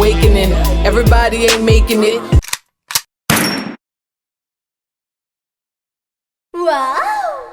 awakening. Everybody ain't making it. Wow!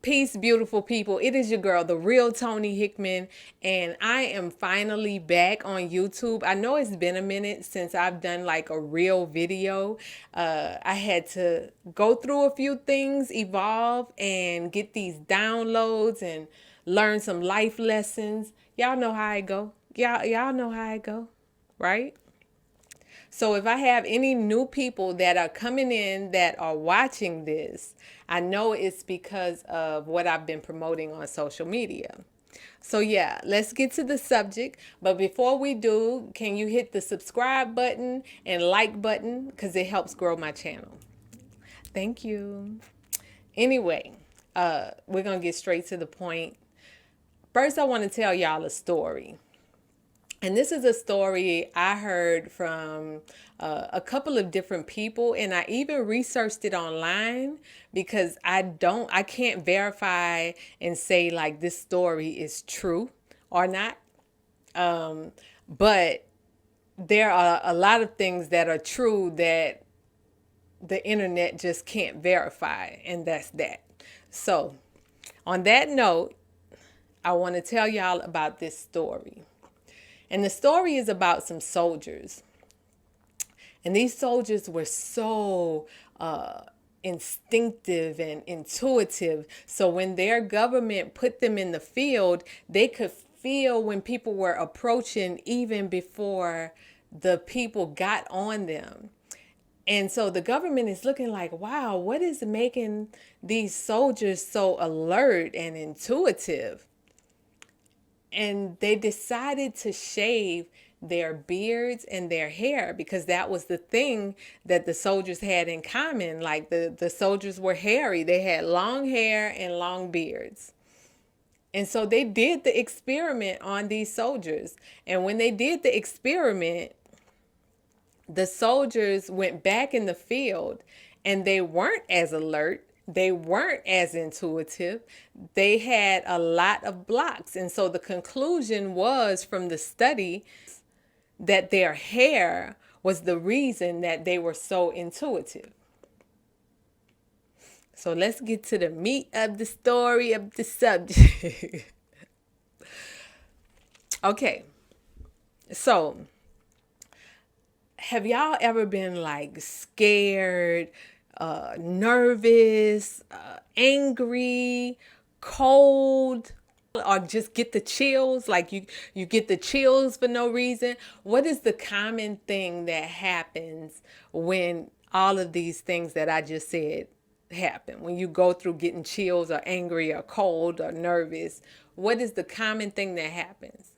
Peace, beautiful people. It is your girl, the real Tony Hickman, and I am finally back on YouTube. I know it's been a minute since I've done like a real video. I had to go through a few things, evolve, and get these downloads and learn some life lessons. Y'all know how I go. Y'all know how I go, right? So if I have any new people that are coming in that are watching this, I know it's because of what I've been promoting on social media. So yeah, let's get to the subject. But before we do, can you hit the subscribe button and like button because it helps grow my channel. Thank you. Anyway, we're going to get straight to the point. First, I want to tell y'all a story. And this is a story I heard from a couple of different people, and I even researched it online because I can't verify and say like this story is true or not. But there are a lot of things that are true that the internet just can't verify, and that's that. So on that note, I want to tell y'all about this story. And the story is about some soldiers. And these soldiers were so instinctive and intuitive. So when their government put them in the field, they could feel when people were approaching even before the people got on them. And so the government is looking like, wow, what is making these soldiers so alert and intuitive? And they decided to shave their beards and their hair because that was the thing that the soldiers had in common. Like the soldiers were hairy. They had long hair and long beards. And so they did the experiment on these soldiers. And when they did the experiment, the soldiers went back in the field and they weren't as alert. They weren't as intuitive. They had a lot of blocks. And so the conclusion was from the study that their hair was the reason that they were so intuitive. So let's get to the meat of the story of the subject. Okay. So have y'all ever been like scared, nervous, angry, cold, or just get the chills? Like you get the chills for no reason. What is the common thing that happens when all of these things that I just said happen? When you go through getting chills or angry or cold or nervous, what is the common thing that happens?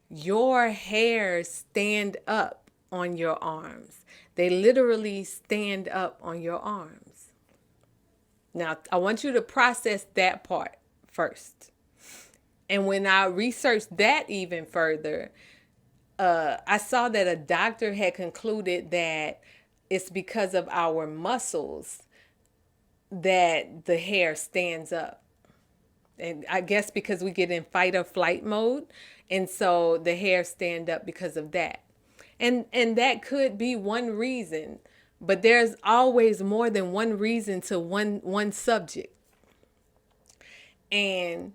Your hairs stand up on your arms. They literally stand up on your arms. Now, I want you to process that part first. And when I researched that even further, I saw that a doctor had concluded that it's because of our muscles that the hair stands up. And I guess because we get in fight or flight mode. And so the hair stand up because of that. And that could be one reason, but there's always more than one reason to one subject. And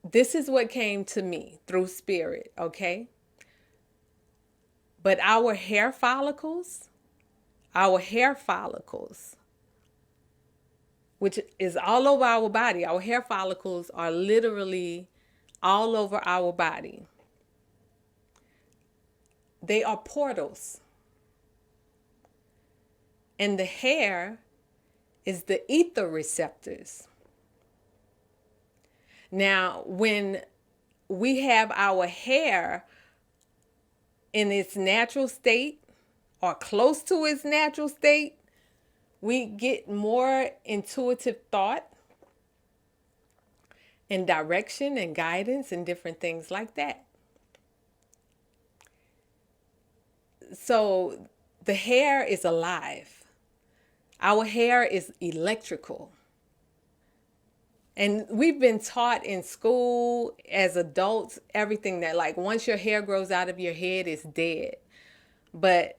this is what came to me through spirit, okay? But our hair follicles, which is all over our body, our hair follicles are literally all over our body. They are portals. And the hair is the ether receptors. Now, when we have our hair in its natural state or close to its natural state, we get more intuitive thought and direction and guidance and different things like that. So the hair is alive. Our hair is electrical. And we've been taught in school as adults everything that, like, once your hair grows out of your head, it's dead. But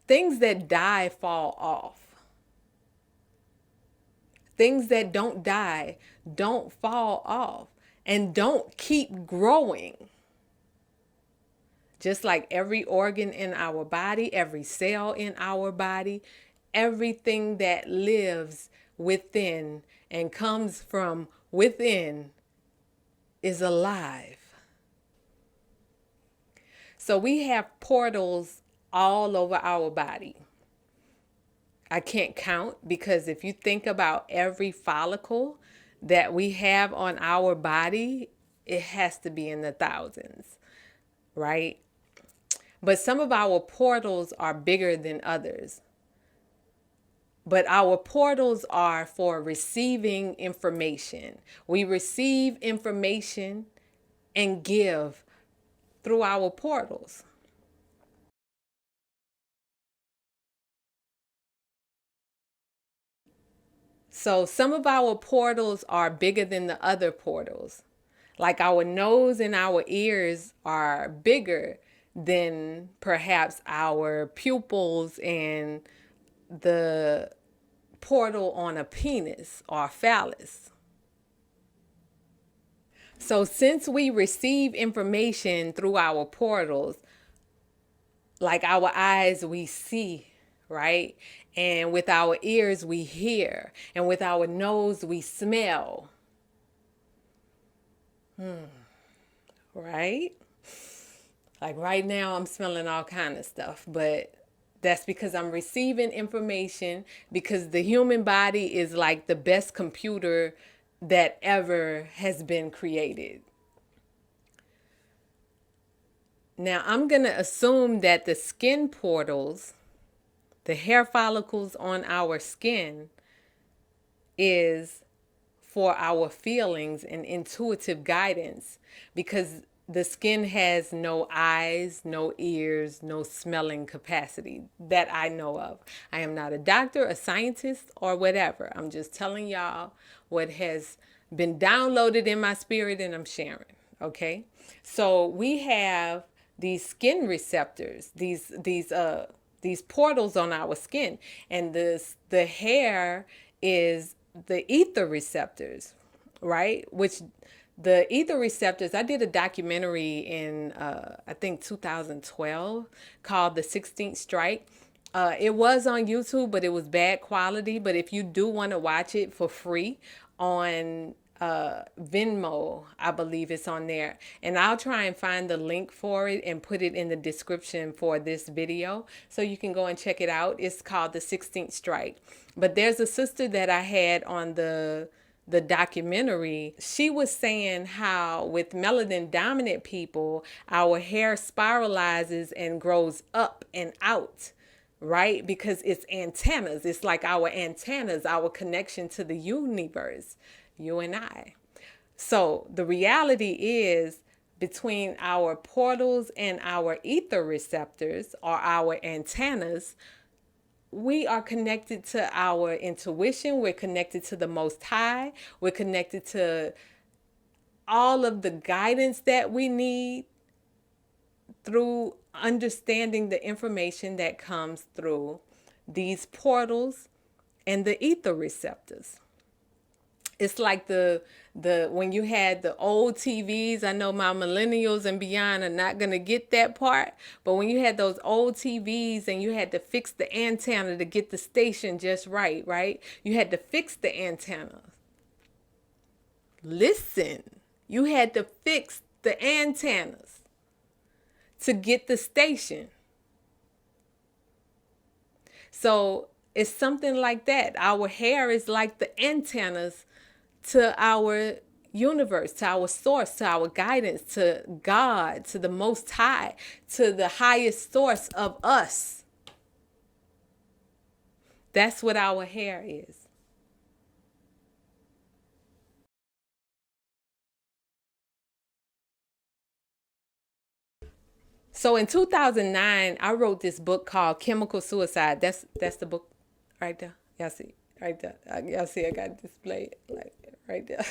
things that die fall off. Things that don't die don't fall off and don't keep growing. Just like every organ in our body, every cell in our body, everything that lives within and comes from within is alive. So we have portals all over our body. I can't count, because if you think about every follicle that we have on our body, it has to be in the thousands, right? But some of our portals are bigger than others. But our portals are for receiving information. We receive information and give through our portals. So some of our portals are bigger than the other portals. Like our nose and our ears are bigger than perhaps our pupils and the portal on a penis or phallus. So since we receive information through our portals, like our eyes, we see, right? And with our ears, we hear. And with our nose, we smell. Right? Like right now, I'm smelling all kind of stuff, but that's because I'm receiving information, because the human body is like the best computer that ever has been created. Now, I'm going to assume that the skin portals, the hair follicles on our skin, is for our feelings and intuitive guidance, because the skin has no eyes, no ears, no smelling capacity that I know of. I am not a doctor, a scientist, or whatever. I'm just telling y'all what has been downloaded in my spirit and I'm sharing. Okay? So we have these skin receptors, these portals on our skin, and the hair is the ether receptors, right? Which the ether receptors, I did a documentary in I think 2012 called The 16th Strike. It was on YouTube, but it was bad quality. But if you do want to watch it for free on Venmo, I believe it's on there. And I'll try and find the link for it and put it in the description for this video so you can go and check it out. It's called The 16th Strike. But there's a sister that I had on the documentary. She was saying how with melanin dominant people, our hair spiralizes and grows up and out, right? Because it's antennas. It's like our antennas, our connection to the universe, you and I. So the reality is, between our portals and our ether receptors, or our antennas, we are connected to our intuition. We're connected to the Most High. We're connected to all of the guidance that we need through understanding the information that comes through these portals and the ether receptors. It's like the when you had the old TVs. I know my millennials and beyond are not going to get that part, but when you had those old TVs and you had to fix the antenna to get the station just right, right? You had to fix the antenna. Listen, you had to fix the antennas to get the station. So it's something like that. Our hair is like the antennas to our universe, to our source, to our guidance, to God, to the Most High, to the highest source of us. That's what our hair is. So in 2009, I wrote this book called Chemical Suicide. That's the book right there. Y'all see? right there. Y'all see I got it displayed like right there.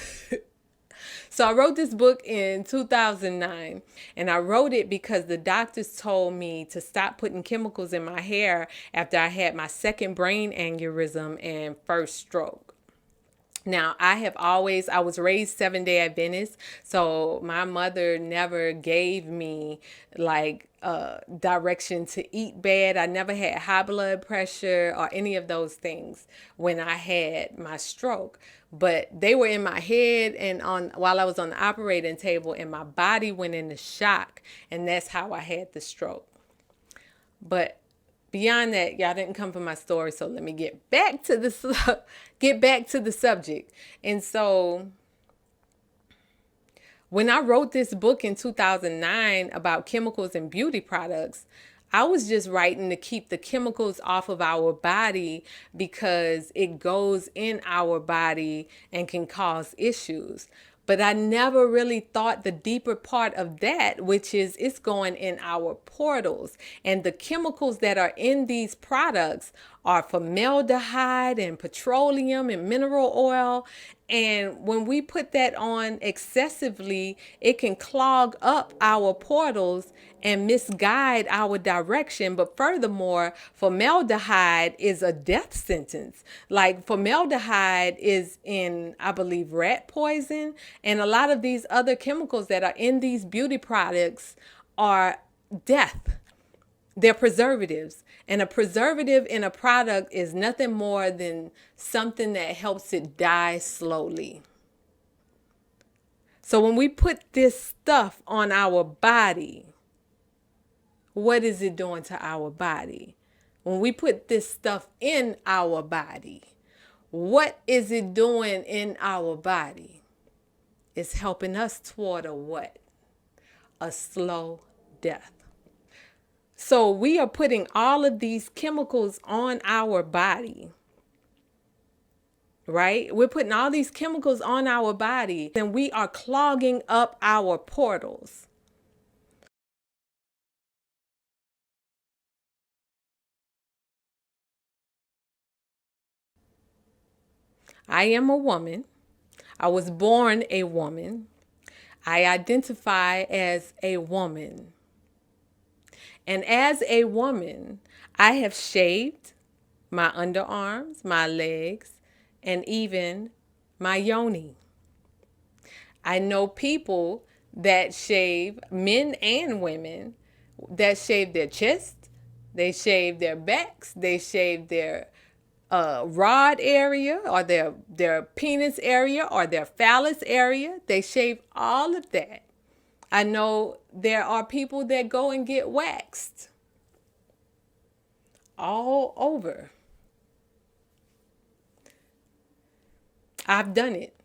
So I wrote this book in 2009, and I wrote it because the doctors told me to stop putting chemicals in my hair after I had my second brain aneurysm and first stroke. Now, I was raised Seventh-day Adventist, so my mother never gave me like direction to eat bad. I never had high blood pressure or any of those things when I had my stroke. But they were in my head and on while I was on the operating table, and my body went into shock, and that's how I had the stroke. But beyond that, y'all didn't come for my story, so let me get back to the subject. And so when I wrote this book in 2009 about chemicals and beauty products, I was just writing to keep the chemicals off of our body because it goes in our body and can cause issues. But I never really thought the deeper part of that, which is it's going in our portals. And the chemicals that are in these products are formaldehyde and petroleum and mineral oil. And when we put that on excessively, it can clog up our portals and misguide our direction. But furthermore, formaldehyde is a death sentence. Like formaldehyde is in, I believe, rat poison. And a lot of these other chemicals that are in these beauty products are death. They're preservatives. And a preservative in a product is nothing more than something that helps it die slowly. So when we put this stuff on our body, what is it doing to our body? When we put this stuff in our body, what is it doing in our body? It's helping us toward a what? A slow death. So we are putting all of these chemicals on our body, right? We're putting all these chemicals on our body, and we are clogging up our portals. I am a woman. I was born a woman. I identify as a woman. And as a woman, I have shaved my underarms, my legs, and even my yoni. I know people that shave, men and women, that shave their chest, they shave their backs, they shave their rod area or their penis area or their phallus area. They shave all of that. I know there are people that go and get waxed all over. I've done it.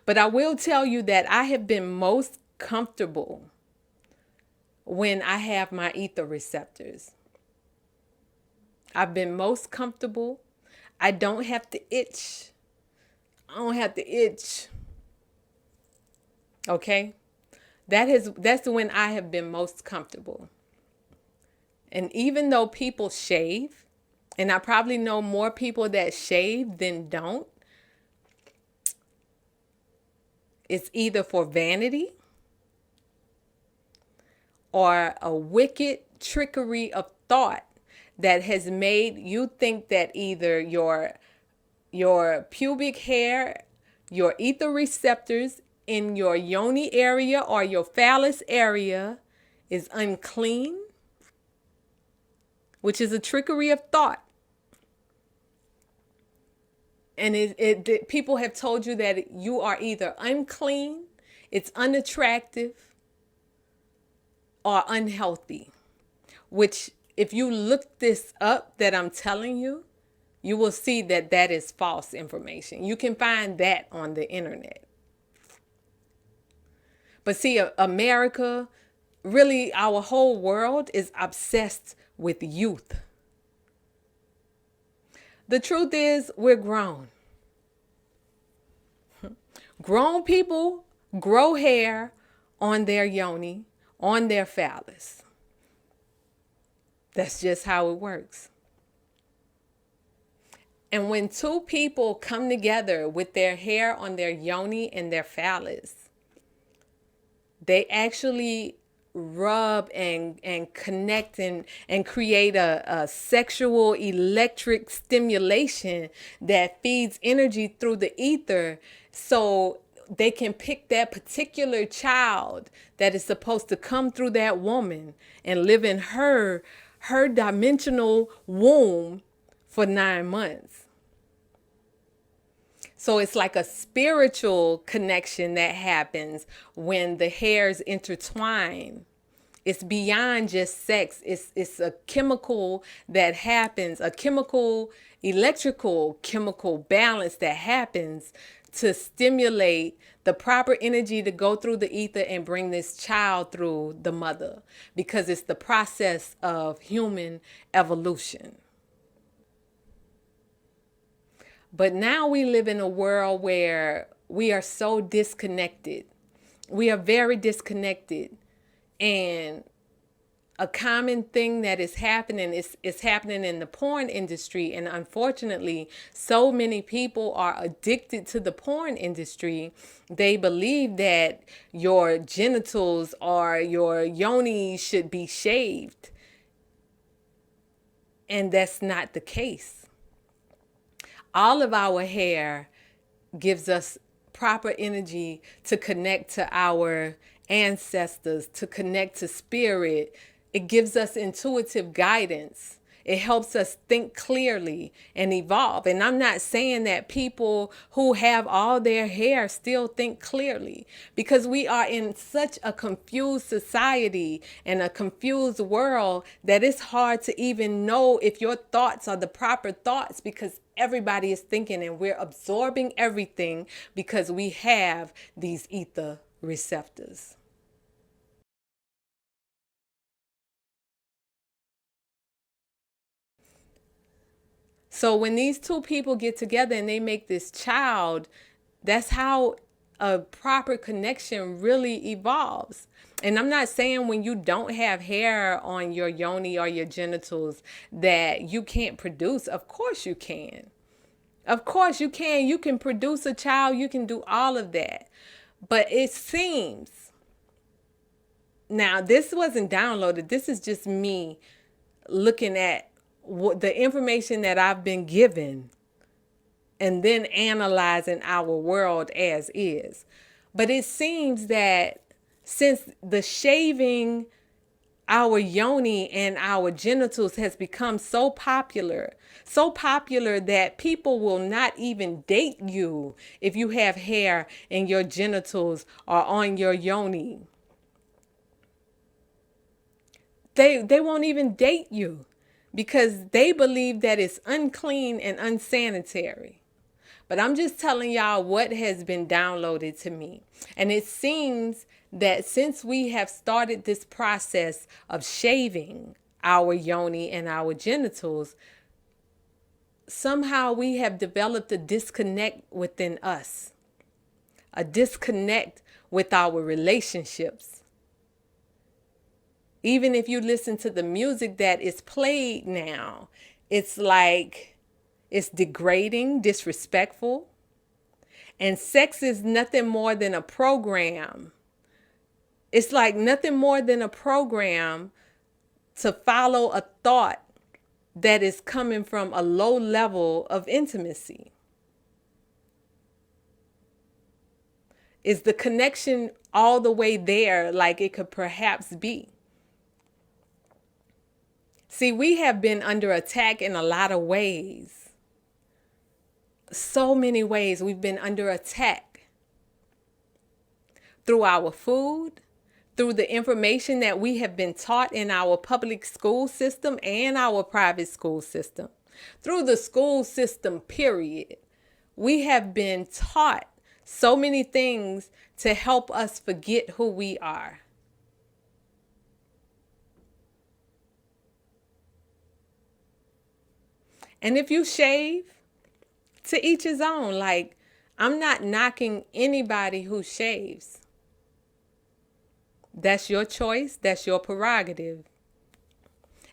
But I will tell you that I have been most comfortable when I have my ether receptors. I've been most comfortable. I don't have to itch. I don't have to itch. Okay? That's when I have been most comfortable. And even though people shave, and I probably know more people that shave than don't, it's either for vanity or a wicked trickery of thought that has made you think that either your pubic hair, your ether receptors in your yoni area or your phallus area is unclean, which is a trickery of thought. And people have told you that you are either unclean, it's unattractive, or unhealthy. Which, if you look this up that I'm telling you, you will see that that is false information. You can find that on the internet. But see, America, really our whole world is obsessed with youth. The truth is, we're grown. Grown people grow hair on their yoni, on their phallus. That's just how it works. And when two people come together with their hair on their yoni and their phallus, they actually rub and connect and create a sexual electric stimulation that feeds energy through the ether, so they can pick that particular child that is supposed to come through that woman and live in her dimensional womb for 9 months. So it's like a spiritual connection that happens when the hairs intertwine. It's beyond just sex. It's a chemical that happens, a electrical chemical balance that happens to stimulate the proper energy to go through the ether and bring this child through the mother, because it's the process of human evolution. But now we live in a world where we are so disconnected. We are very disconnected. And a common thing that is happening is happening in the porn industry. And unfortunately, so many people are addicted to the porn industry. They believe that your genitals or your yoni should be shaved. And that's not the case. All of our hair gives us proper energy to connect to our ancestors, to connect to spirit. It gives us intuitive guidance. It helps us think clearly and evolve. And I'm not saying that people who have all their hair still think clearly, because we are in such a confused society and a confused world that it's hard to even know if your thoughts are the proper thoughts, because everybody is thinking and we're absorbing everything because we have these ether receptors. So when these two people get together and they make this child, that's how a proper connection really evolves. And I'm not saying when you don't have hair on your yoni or your genitals that you can't produce. Of course you can. Of course you can. You can produce a child. You can do all of that. But it seems, now this wasn't downloaded. This is just me looking at the information that I've been given and then analyzing our world as is. But it seems that since the shaving our yoni and our genitals has become so popular that people will not even date you if you have hair in your genitals or on your yoni. They won't even date you because they believe that it's unclean and unsanitary. But I'm just telling y'all what has been downloaded to me. And it seems that since we have started this process of shaving our yoni and our genitals, somehow we have developed a disconnect within us, a disconnect with our relationships. Even if you listen to the music that is played now, it's like it's degrading, disrespectful. And sex is nothing more than a program. It's like nothing more than a program to follow a thought that is coming from a low level of intimacy. Is the connection all the way there like it could perhaps be? See, we have been under attack in a lot of ways. So many ways we've been under attack. Through our food, through the information that we have been taught in our public school system and our private school system. Through the school system, period. We have been taught so many things to help us forget who we are. And if you shave, to each his own. Like, I'm not knocking anybody who shaves. That's your choice. That's your prerogative.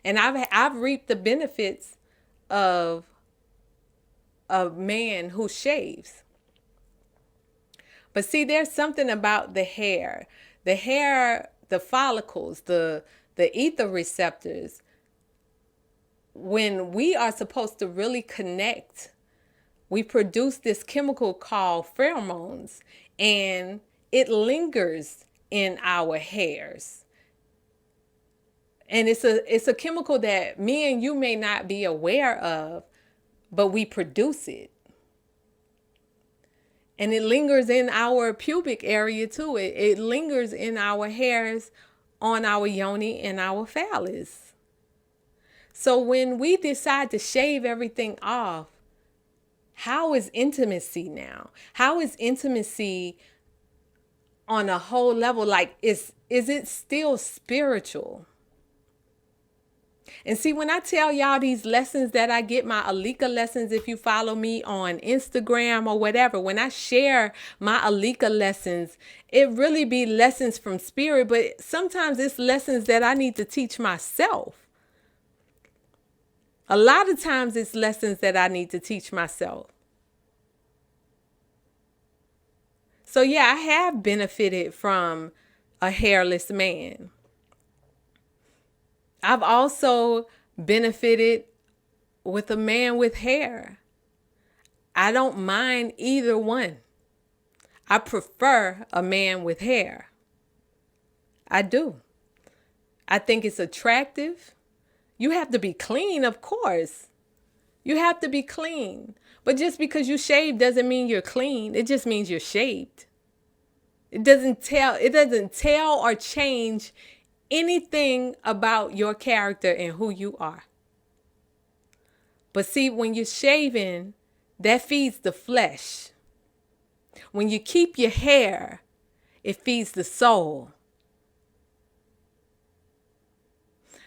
And I've reaped the benefits of a man who shaves. But see, there's something about the hair, the follicles, the ether receptors. When we are supposed to really connect, we produce this chemical called pheromones, and it lingers in our hairs. And it's a chemical that me and you may not be aware of, but we produce it. And it lingers in our pubic area too. It lingers in our hairs, on our yoni and our phallus. So when we decide to shave everything off, how is intimacy now? How is intimacy on a whole level? Like, is it still spiritual? And see, when I tell y'all these lessons that I get, my Alika lessons, if you follow me on Instagram or whatever, when I share my Alika lessons, it really be lessons from spirit, but sometimes it's lessons that I need to teach myself. A lot of times it's lessons that I need to teach myself. So yeah, I have benefited from a hairless man. I've also benefited with a man with hair. I don't mind either one. I prefer a man with hair. I do. I think it's attractive. You have to be clean, of course. You have to be clean. But just because you shave doesn't mean you're clean. It just means you're shaved. It doesn't tell or change anything about your character and who you are. But see, when you're shaving, that feeds the flesh. When you keep your hair, it feeds the soul.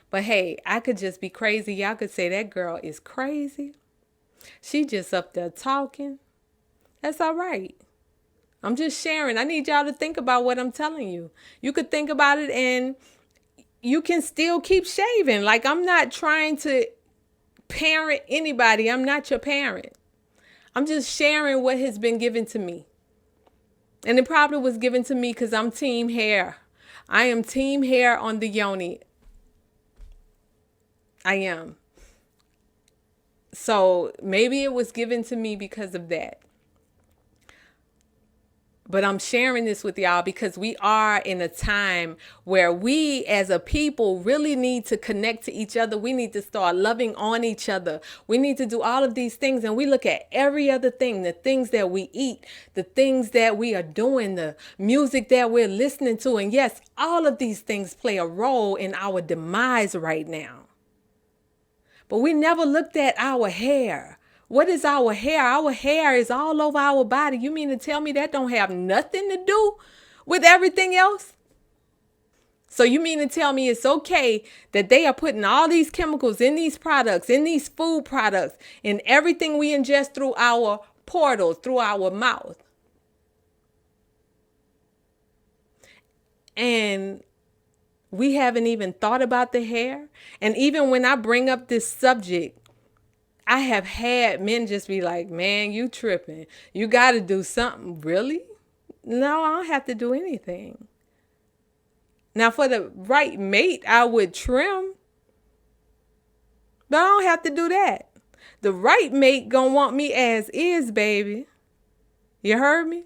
But hey, I could just be crazy. Y'all could say that girl is crazy. She just up there talking. That's all right. I'm just sharing. I need y'all to think about what I'm telling you. You could think about it and you can still keep shaving. Like, I'm not trying to parent anybody. I'm not your parent. I'm just sharing what has been given to me. And it probably was given to me because I'm team hair. I am team hair on the yoni. I am. So maybe it was given to me because of that. But I'm sharing this with y'all because we are in a time where we as a people really need to connect to each other. We need to start loving on each other. We need to do all of these things. And we look at every other thing, the things that we eat, the things that we are doing, the music that we're listening to. And yes, all of these things play a role in our demise right now. But we never looked at our hair. What is our hair? Our hair is all over our body. You mean to tell me that don't have nothing to do with everything else? So you mean to tell me it's okay that they are putting all these chemicals in these products, in these food products, in everything we ingest through our portals, through our mouth? And we haven't even thought about the hair. And even when I bring up this subject, I have had men just be like, man, you tripping. You got to do something. Really? No, I don't have to do anything. Now, for the right mate, I would trim. But I don't have to do that. The right mate gonna want me as is, baby. You heard me?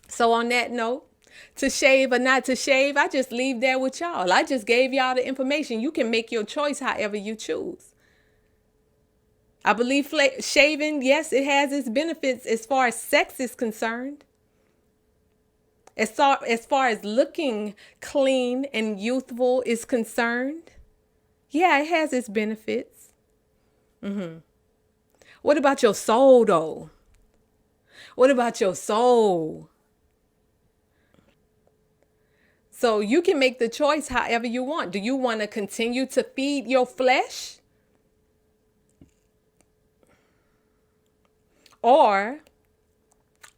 So on that note, to shave or not to shave, I just leave that with y'all. I just gave y'all the information. You can make your choice however you choose. I believe shaving, yes, it has its benefits as far as sex is concerned. As far as looking clean and youthful is concerned, yeah, it has its benefits. What about your soul, though? What about your soul? So you can make the choice however you want. Do you want to continue to feed your flesh? Or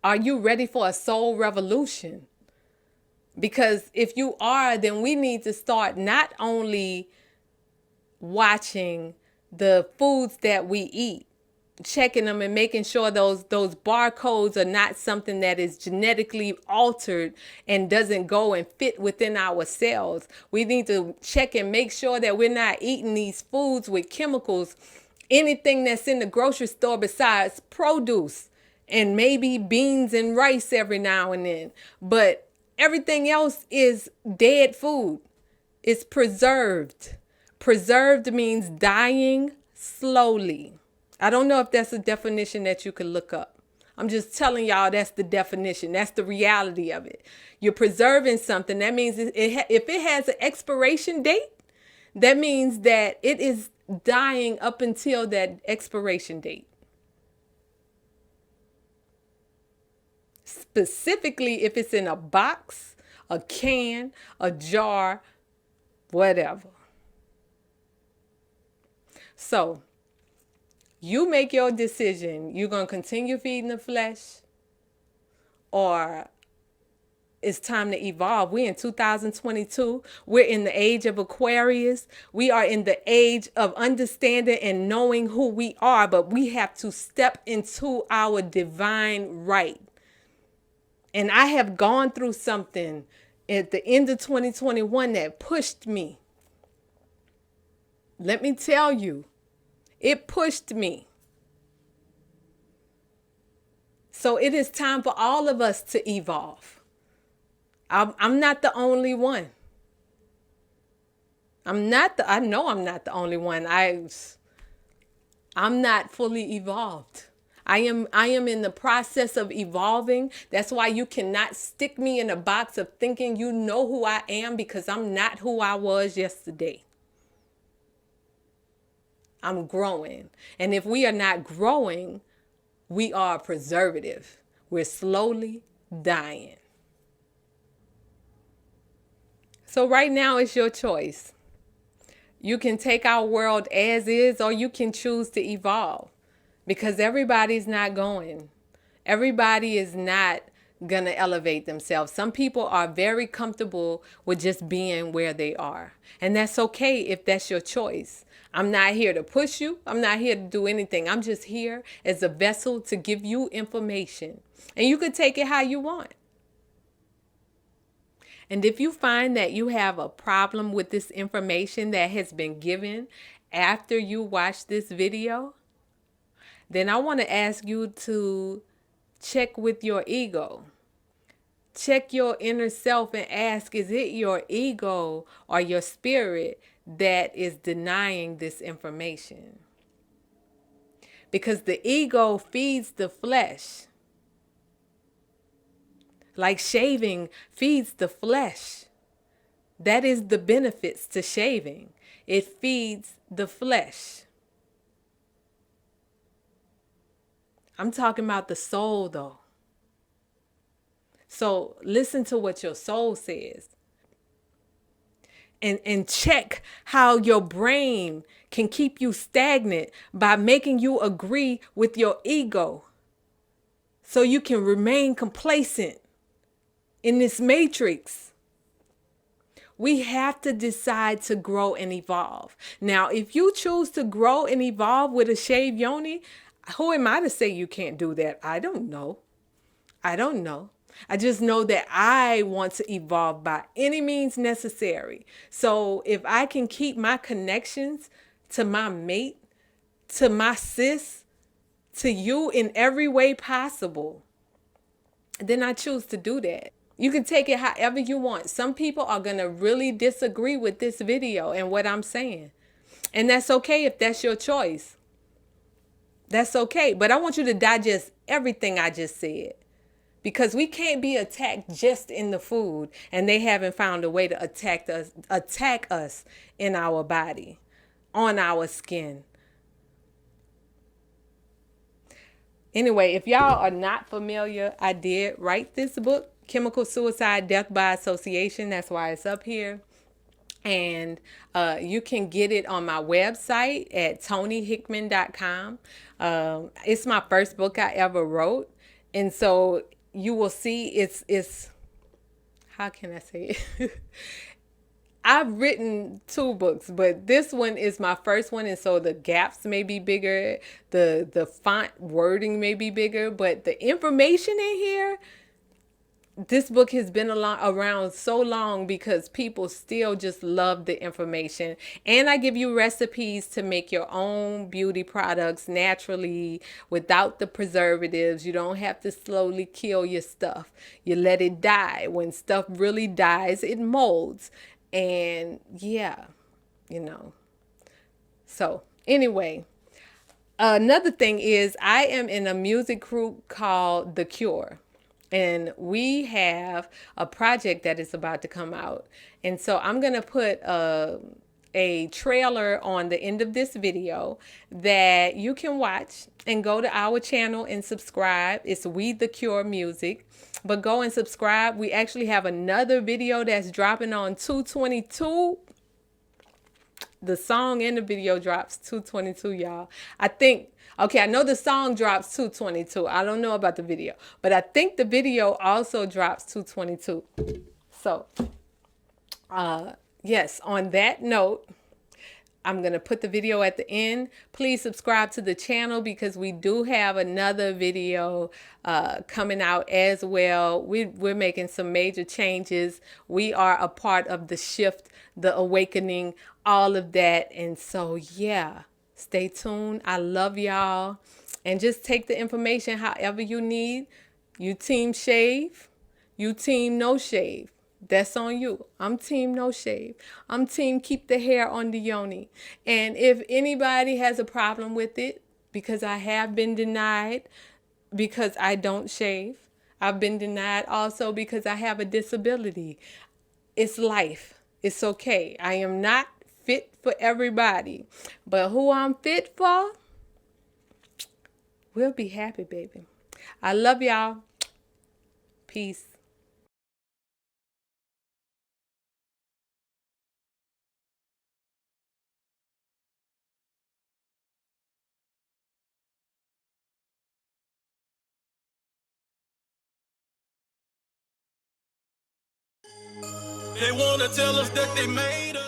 are you ready for a soul revolution? Because if you are, then we need to start not only watching the foods that we eat, checking them and making sure those barcodes are not something that is genetically altered and doesn't go and fit within our cells. We need to check and make sure that we're not eating these foods with chemicals, anything that's in the grocery store besides produce and maybe beans and rice every now and then. But everything else is dead food. It's preserved. Preserved means dying slowly. I don't know if that's a definition that you could look up. I'm just telling y'all that's the definition. That's the reality of it. You're preserving something. That means if it has an expiration date, that means that it is dying up until that expiration date. Specifically, if it's in a box, a can, a jar, whatever. So, you make your decision. You're going to continue feeding the flesh, or it's time to evolve. We're in 2022. We're in the age of Aquarius. We are in the age of understanding and knowing who we are, but we have to step into our divine right. And I have gone through something at the end of 2021 that pushed me. Let me tell you, it pushed me. So it is time for all of us to evolve. I'm not the only one. I know I'm not the only one. I'm not fully evolved. I am in the process of evolving. That's why you cannot stick me in a box of thinking you know who I am, because I'm not who I was yesterday. I'm growing. And if we are not growing, we are a preservative. We're slowly dying. So right now it's your choice. You can take our world as is, or you can choose to evolve, because everybody's not going. Everybody is not going to elevate themselves. Some people are very comfortable with just being where they are. And that's okay if that's your choice. I'm not here to push you. I'm not here to do anything. I'm just here as a vessel to give you information. And you can take it how you want. And if you find that you have a problem with this information that has been given after you watch this video, then I want to ask you to check with your ego. Check your inner self and ask, is it your ego or your spirit that is denying this information? Because the ego feeds the flesh. Like shaving feeds the flesh. That is the benefits to shaving. It feeds the flesh. I'm talking about the soul though. So listen to what your soul says. And check how your brain can keep you stagnant by making you agree with your ego, so you can remain complacent in this matrix. We have to decide to grow and evolve. Now, if you choose to grow and evolve with a shaved yoni, who am I to say you can't do that? I don't know. I just know that I want to evolve by any means necessary. So if I can keep my connections to my mate, to my sis, to you in every way possible, then I choose to do that. You can take it however you want. Some people are going to really disagree with this video and what I'm saying. And that's okay if that's your choice. That's okay. But I want you to digest everything I just said. Because we can't be attacked just in the food, and they haven't found a way to attack us in our body, on our skin. Anyway, if y'all are not familiar, I did write this book, Chemical Suicide, Death by Association. That's why it's up here. And you can get it on my website at tonyhickman.com. It's my first book I ever wrote. And so you will see it's how can I say it? I've written 2 books, but this one is my first one, and so the gaps may be bigger, the font wording may be bigger, but the information in here, this book has been around so long because people still just love the information. And I give you recipes to make your own beauty products naturally without the preservatives. You don't have to slowly kill your stuff. You let it die. When stuff really dies, it molds. And yeah, you know. So, anyway, another thing is I am in a music group called The Cure. And we have a project that is about to come out. And so I'm going to put a trailer on the end of this video that you can watch and go to our channel and subscribe. It's We The Cure Music. But go and subscribe. We actually have another video that's dropping on 2/22. The song and the video drops 2/22, y'all. I think, okay, I know the song drops 2/22. I don't know about the video, but I think the video also drops 2/22. So, yes, on that note, I'm going to put the video at the end. Please subscribe to the channel because we do have another video coming out as well. We're making some major changes. We are a part of the shift, the awakening, all of that. And so, yeah, stay tuned. I love y'all. And just take the information however you need. You team shave, you team no shave. That's on you. I'm team no shave. I'm team keep the hair on the yoni. And if anybody has a problem with it, because I have been denied because I don't shave, I've been denied also because I have a disability. It's life. It's okay. I am not fit for everybody. But who I'm fit for, we'll be happy, baby. I love y'all. Peace. They wanna tell us that they made us.